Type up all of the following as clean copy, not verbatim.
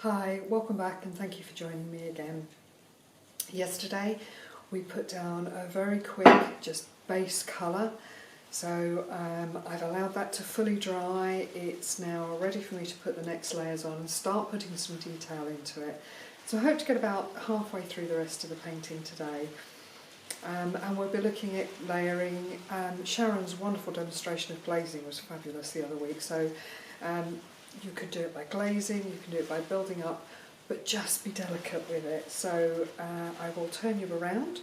Hi, welcome back and thank you for joining me again. Yesterday we put down a very quick just base colour, so I've allowed that to fully dry. It's now ready for me to put the next layers on and start putting some detail into it. So I hope to get about halfway through the rest of the painting today. And we'll be looking at layering. Sharon's wonderful demonstration of glazing was fabulous the other week, so you could do it by glazing, you can do it by building up, but just be delicate with it. So I will turn you around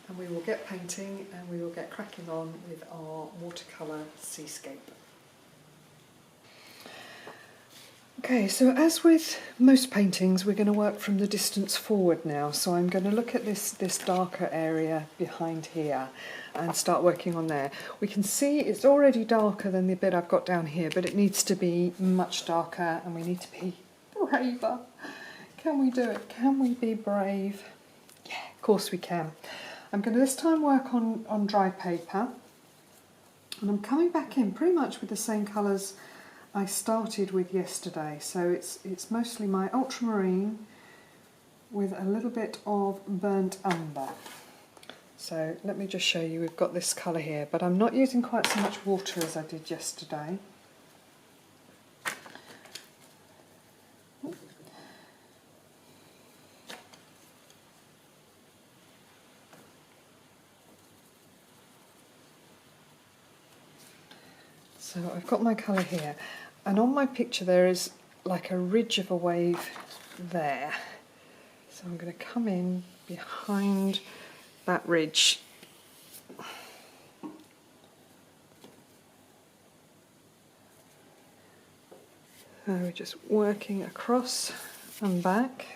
and we will get painting and we will get cracking on with our watercolour seascape. Okay, so as with most paintings, we're going to work from the distance forward now. So I'm going to look at this darker area behind here and start working on there. We can see it's already darker than the bit I've got down here, but it needs to be much darker and we need to be braver. Can we do it? Can we be brave? Yeah, of course we can. I'm going to this time work on dry paper, and I'm coming back in pretty much with the same colours I started with yesterday. So it's mostly my ultramarine with a little bit of burnt umber. So let me just show you, we've got this colour here, but I'm not using quite so much water as I did yesterday. So I've got my colour here, and on my picture there is like a ridge of a wave there. So I'm going to come in behind that ridge. So we're just working across and back.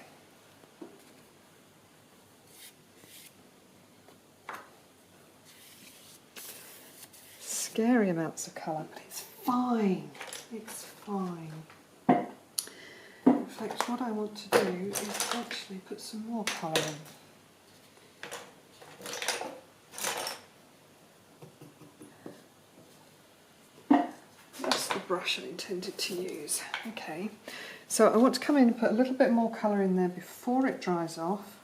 Scary amounts of colour, but it's fine. It's fine. In fact, what I want to do is actually put some more colour in. That's the brush I intended to use. Okay, so I want to come in and put a little bit more colour in there before it dries off.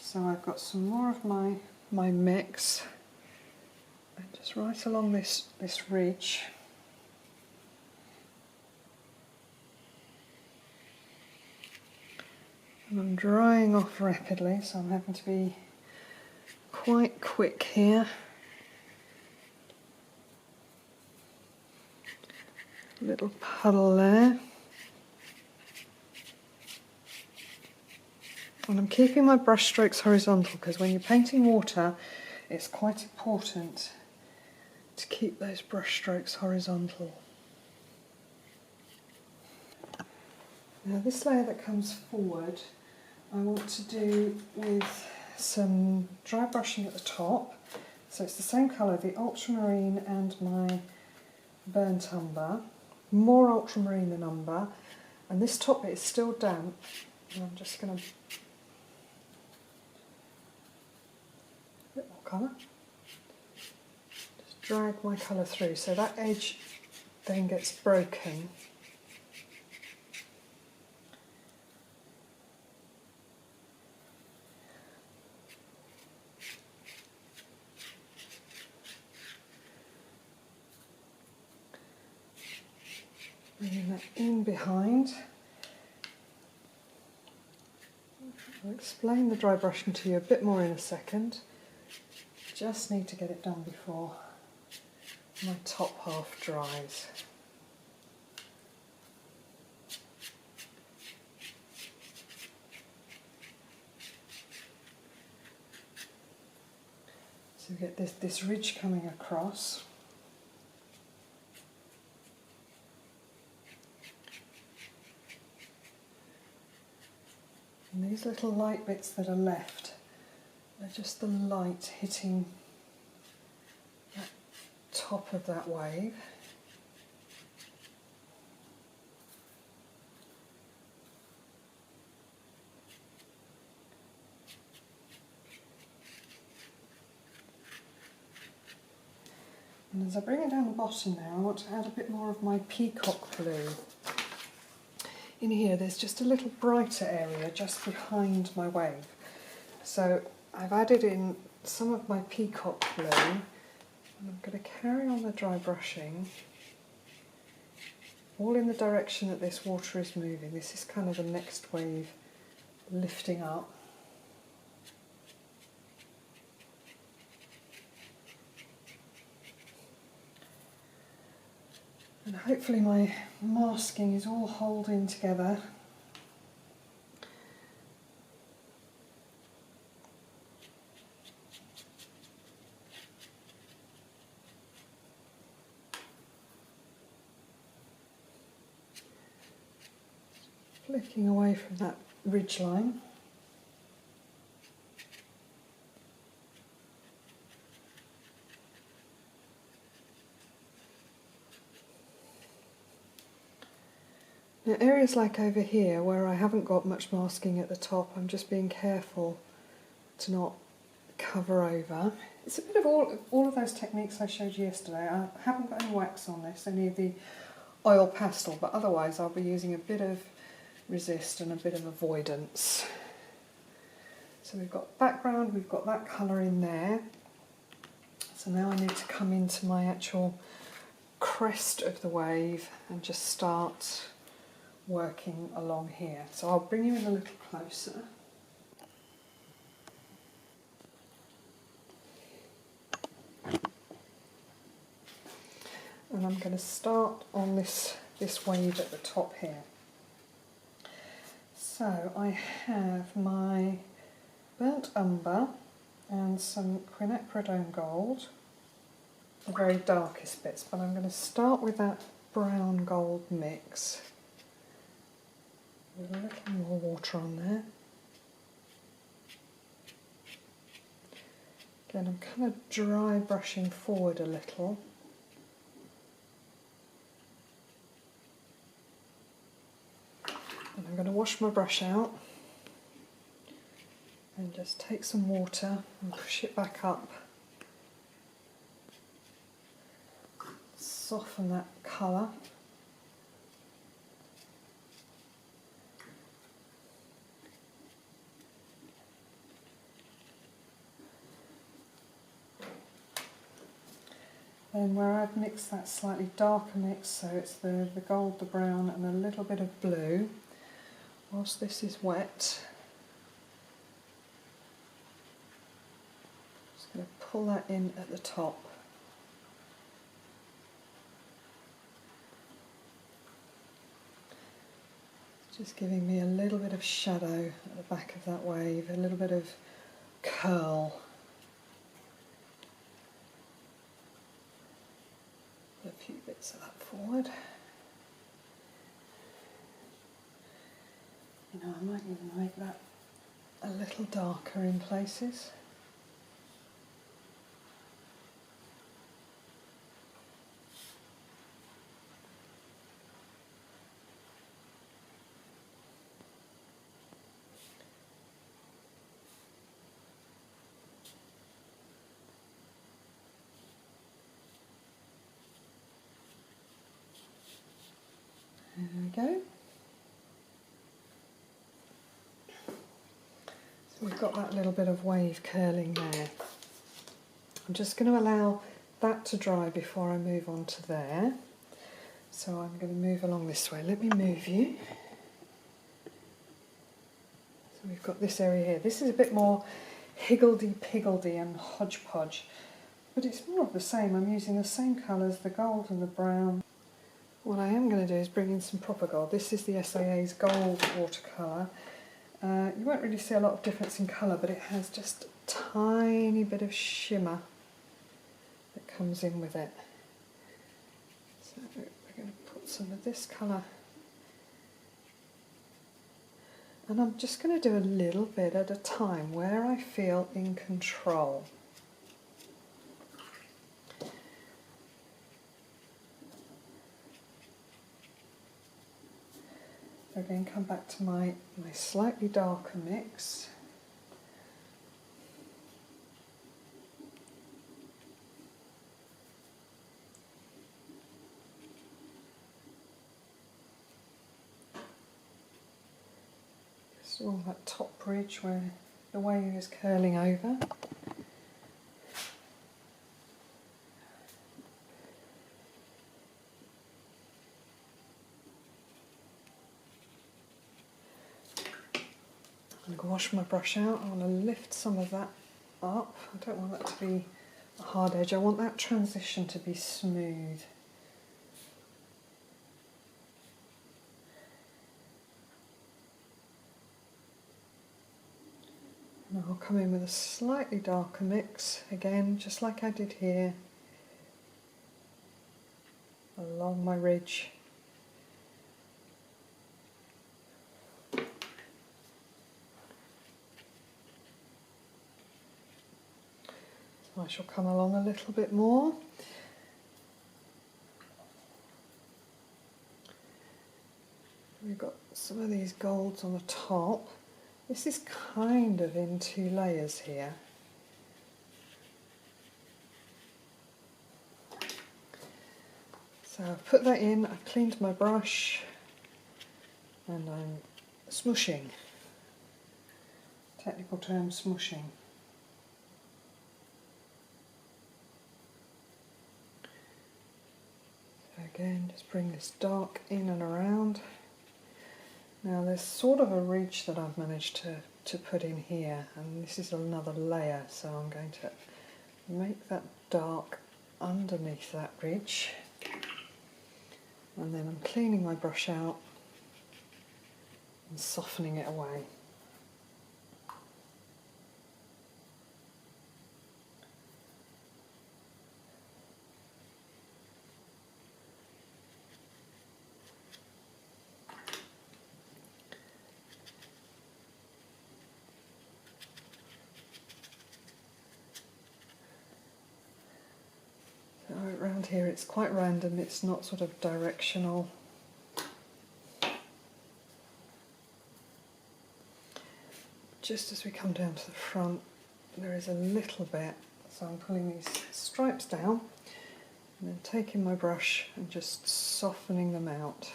So I've got some more of my mix, and just right along this ridge. And I'm drying off rapidly, so I'm having to be quite quick here. Little puddle there. And I'm keeping my brush strokes horizontal because when you're painting water, it's quite important to keep those brush strokes horizontal. Now this layer that comes forward, I want to do with some dry brushing at the top. So it's the same colour, the ultramarine and my burnt umber. More ultramarine than umber. And this top bit is still damp. And I'm just going to... a bit more colour. Just drag my colour through so that edge then gets broken. Bringing that in behind. I'll explain the dry brushing to you a bit more in a second. Just need to get it done before my top half dries. So we get this ridge coming across. And these little light bits that are left are just the light hitting that top of that wave. And as I bring it down the bottom now, I want to add a bit more of my peacock blue. in here there's just a little brighter area just behind my wave. So I've added in some of my peacock blue, and I'm going to carry on the dry brushing all in the direction that this water is moving. This is kind of the next wave lifting up. And hopefully my masking is all holding together. Flicking away from that ridge line. Now areas like over here where I haven't got much masking at the top, I'm just being careful to not cover over. It's a bit of all of those techniques I showed you yesterday. I haven't got any wax on this, only the oil pastel, but otherwise I'll be using a bit of resist and a bit of avoidance. So we've got background, we've got that colour in there. So now I need to come into my actual crest of the wave and just start working along here. So I'll bring you in a little closer. And I'm going to start on this wave at the top here. So I have my burnt umber and some quinacridone gold, the very darkest bits, but I'm going to start with that brown gold mix. With a little more water on there. Again, I'm kind of dry brushing forward a little. And I'm going to wash my brush out and just take some water and push it back up. Soften that colour. Then where I've mixed that slightly darker mix, so it's the gold, the brown and a little bit of blue, whilst this is wet, just going to pull that in at the top. Just giving me a little bit of shadow at the back of that wave, a little bit of curl. A few bits of that forward. You know, I might even make that a little darker in places. There we go. So we've got that little bit of wave curling there. I'm just going to allow that to dry before I move on to there. So I'm going to move along this way. Let me move you. So we've got this area here. This is a bit more higgledy-piggledy and hodgepodge, but it's more of the same. I'm using the same colours, the gold and the brown. What I am going to do is bring in some proper gold. This is the SIA's gold watercolour. You won't really see a lot of difference in colour, but it has just a tiny bit of shimmer that comes in with it. So we're going to put some of this colour. And I'm just going to do a little bit at a time where I feel in control. Again, come back to my slightly darker mix. All that top bridge where the wave is curling over. I'm going to wash my brush out. I want to lift some of that up. I don't want that to be a hard edge. I want that transition to be smooth. And I'll come in with a slightly darker mix, again, just like I did here, along my ridge. So I shall come along a little bit more. We've got some of these golds on the top. This is kind of in 2 layers here. So I've put that in, I've cleaned my brush, and I'm smooshing. Technical term, smooshing. So again, just bring this dark in and around. Now there's sort of a ridge that I've managed to put in here, and this is another layer, so I'm going to make that dark underneath that ridge, and then I'm cleaning my brush out and softening it away. So around here it's quite random, it's not sort of directional. Just as we come down to the front, there is a little bit, so I'm pulling these stripes down and then taking my brush and just softening them out.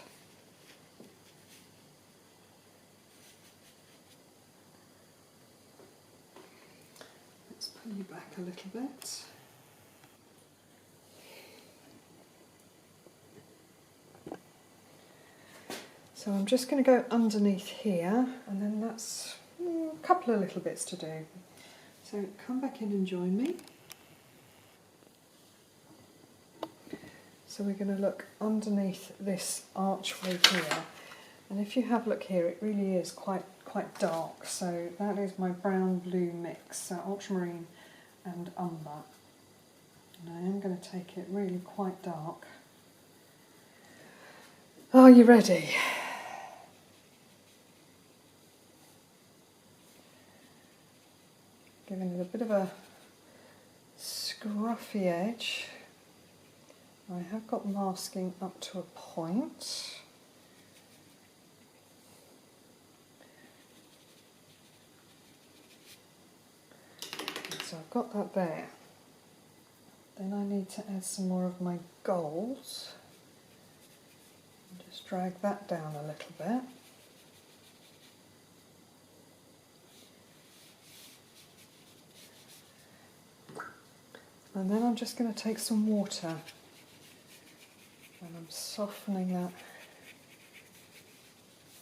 Let's pull you back a little bit. So I'm just going to go underneath here, and then that's a couple of little bits to do. So come back in and join me. So we're going to look underneath this archway here, and if you have a look here, it really is quite dark. So that is my brown-blue mix, so ultramarine and umber. And I am going to take it really quite dark. Are you ready? Giving it a bit of a scruffy edge. I have got masking up to a point. So I've got that there. Then I need to add some more of my golds. Just drag that down a little bit. And then I'm just going to take some water and I'm softening that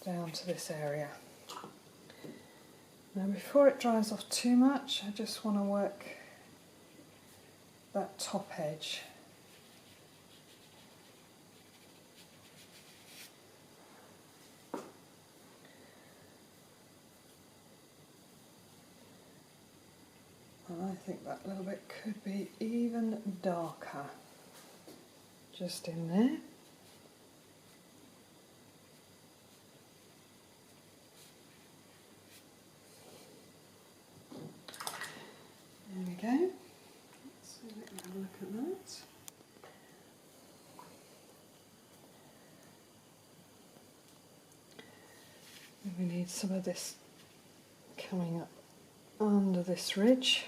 down to this area. Now before it dries off too much, I just want to work that top edge. And I think that little bit could be even darker, just in there. There we go. So let me have a look at that. And we need some of this coming up under this ridge.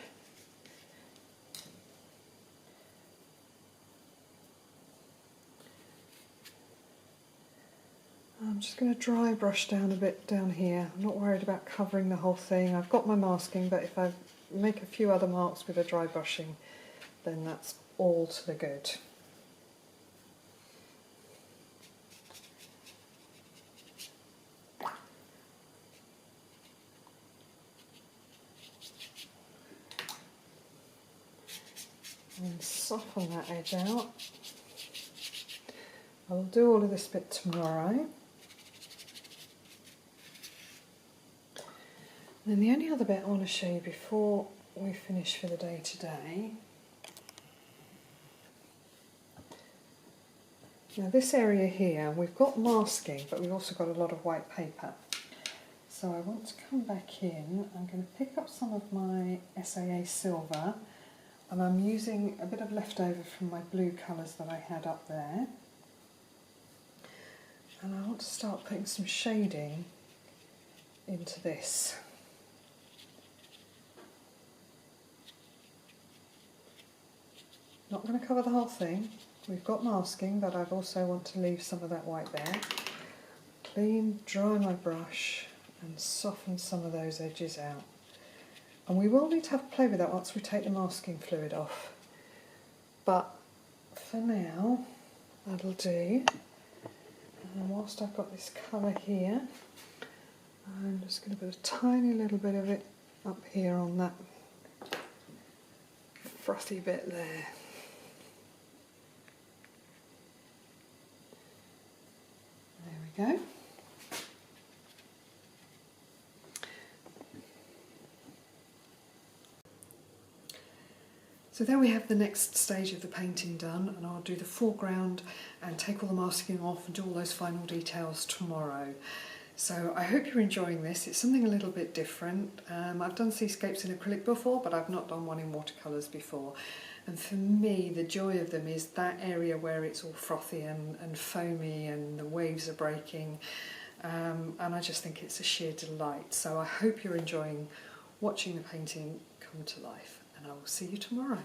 And I'm just going to dry brush down a bit down here. I'm not worried about covering the whole thing. I've got my masking, but if I make a few other marks with a dry brushing, then that's all to the good. And soften that edge out. I'll do all of this bit tomorrow. And then the only other bit I want to show you before we finish for the day today. Now this area here, we've got masking, but we've also got a lot of white paper. So I want to come back in. I'm going to pick up some of my SAA silver, and I'm using a bit of leftover from my blue colours that I had up there. And I want to start putting some shading into this. Not going to cover the whole thing. We've got masking, but I also want to leave some of that white there. Clean, dry my brush and soften some of those edges out. And we will need to have a play with that once we take the masking fluid off. But for now, that'll do. And whilst I've got this colour here, I'm just going to put a tiny little bit of it up here on that frothy bit there. There we go. So there we have the next stage of the painting done, and I'll do the foreground and take all the masking off and do all those final details tomorrow. So I hope you're enjoying this. It's something a little bit different. I've done seascapes in acrylic before, but I've not done one in watercolours before. And for me, the joy of them is that area where it's all frothy and foamy and the waves are breaking. And I just think it's a sheer delight. So I hope you're enjoying watching the painting come to life. And I will see you tomorrow.